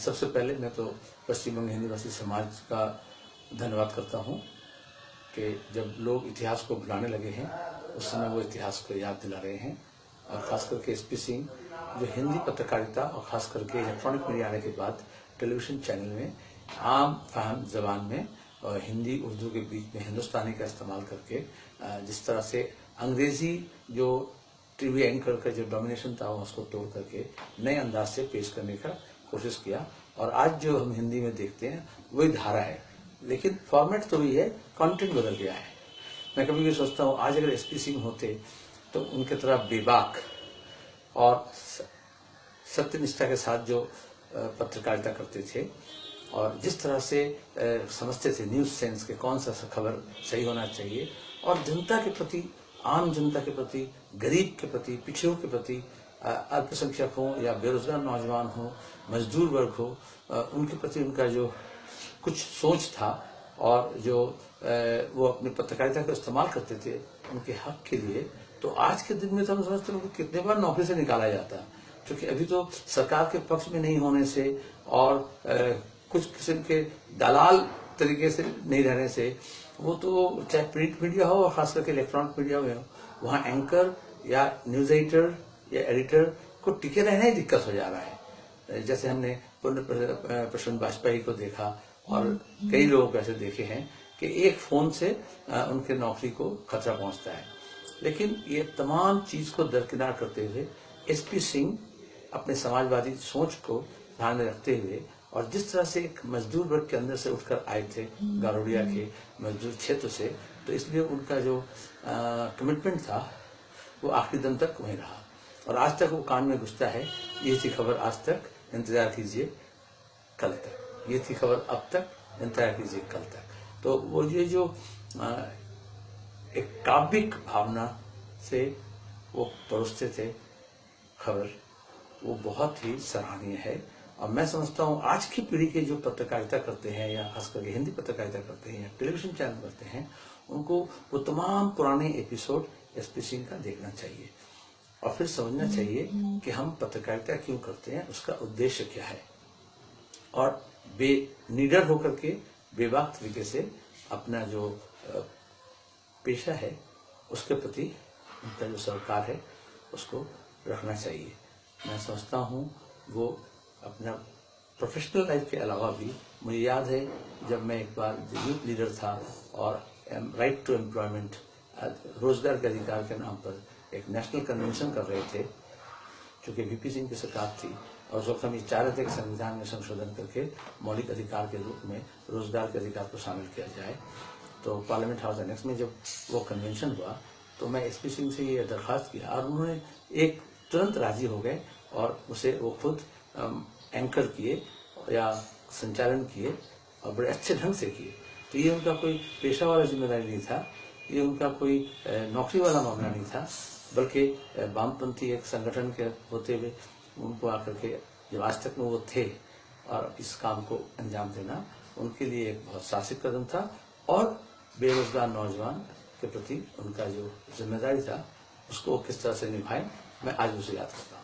सबसे पहले मैं तो पश्चिम बंग हिंदी भाषी समाज का धन्यवाद करता हूँ कि जब लोग इतिहास को भुलाने लगे हैं उस समय वो इतिहास को याद दिला रहे हैं। और खास करके एसपी सिंह जो हिंदी पत्रकारिता और खास करके इलेक्ट्रॉनिक मीडिया आने के बाद टेलीविजन चैनल में आम फाहम जबान में और हिंदी उर्दू के बीच में हिंदुस्तानी का इस्तेमाल करके जिस तरह से अंग्रेजी जो टीवी एंकर का जो डोमिनेशन था उसको तोड़ करके नए अंदाज से पेश करने का कोशिश किया। और आज जो हम हिंदी में देखते हैं वही धारा है, लेकिन फॉर्मेट तो वही है, कंटेंट बदल गया है। मैं कभी भी सोचता हूँ आज अगर एसपी सिंह होते तो उनके तरह बेबाक और सत्यनिष्ठा के साथ जो पत्रकारिता करते थे और जिस तरह से समझते थे न्यूज सेंस के कौन सा खबर सही होना चाहिए और जनता के प्रति, आम जनता के प्रति, गरीब के प्रति, पिछड़ों के प्रति, अल्पसंख्यक हो या बेरोजगार नौजवान हो, मजदूर वर्ग हो, उनके प्रति उनका जो कुछ सोच था और जो वो अपनी पत्रकारिता का इस्तेमाल करते थे उनके हक के लिए, तो आज के दिन में तो हम समझते हैं कितने बार नौकरी से निकाला जाता है। क्योंकि अभी तो सरकार के पक्ष में नहीं होने से और कुछ किस्म के दलाल तरीके से नहीं रहने से वो तो चाहे प्रिंट मीडिया हो और खास करके इलेक्ट्रॉनिक मीडिया में हो, वहाँ एंकर या न्यूज एडिटर या एडिटर को टिके रहने ही दिक्कत हो जा रहा है। जैसे हमने प्रसून वाजपेयी को देखा और कई लोगों को ऐसे देखे हैं कि एक फोन से उनके नौकरी को खतरा पहुंचता है। लेकिन ये तमाम चीज को दरकिनार करते हुए एसपी सिंह अपने समाजवादी सोच को ध्यान में रखते हुए और जिस तरह से एक मजदूर वर्ग के अंदर से उठकर आए थे गारोडिया के मजदूर क्षेत्र से, तो इसलिए उनका जो कमिटमेंट था वो आखिरी दम तक वहीं रहा और आज तक वो कान में घुसता है। ये थी खबर आज तक, इंतजार कीजिए कल तक। ये थी खबर अब तक, इंतजार कीजिए कल तक। तो वो ये जो एक काव्यिक भावना से वो परोसते थे खबर, वो बहुत ही सराहनीय है। और मैं समझता हूँ आज की पीढ़ी के जो पत्रकारिता करते हैं या खास करके हिंदी पत्रकारिता करते हैं या टेलीविजन चैनल करते हैं, उनको वो तमाम पुराने एपिसोड एसपी सिंह का देखना चाहिए और फिर समझना चाहिए कि हम पत्रकारिता क्यों करते हैं, उसका उद्देश्य क्या है और निडर होकर के बेबाक तरीके से अपना जो पेशा है उसके प्रति उनका जो सरकार है उसको रखना चाहिए। मैं समझता हूँ वो अपना प्रोफेशनल लाइफ के अलावा भी, मुझे याद है जब मैं एक बार यूथ लीडर था और राइट टू एम्प्लॉयमेंट, रोजगार के अधिकार के नाम पर एक नेशनल कन्वेंशन कर रहे थे, चूंकि वीपी सिंह की सरकार थी और उस वक्त हम ये चाह रहे थे कि संविधान में संशोधन करके मौलिक अधिकार के रूप में रोजगार के अधिकार को शामिल किया जाए। तो पार्लियामेंट हाउस एनेक्स में जब वो कन्वेंशन हुआ तो मैं एसपी सिंह से ये दरख्वास्त किया और उन्होंने एक तुरंत राजी हो गए और उसे वो खुद एंकर किए या संचालन किए और बड़े अच्छे ढंग से किए। तो ये उनका कोई पेशा वाला जिम्मेदारी नहीं था, ये उनका कोई नौकरी वाला मामला नहीं था, बल्कि वामपंथी एक संगठन के होते हुए उनको आकर के जब आज तक में वो थे और इस काम को अंजाम देना उनके लिए एक बहुत साहसिक कदम था और बेरोजगार नौजवान के प्रति उनका जो जिम्मेदारी था उसको किस तरह से निभाएं, मैं आज उसे याद करता हूँ।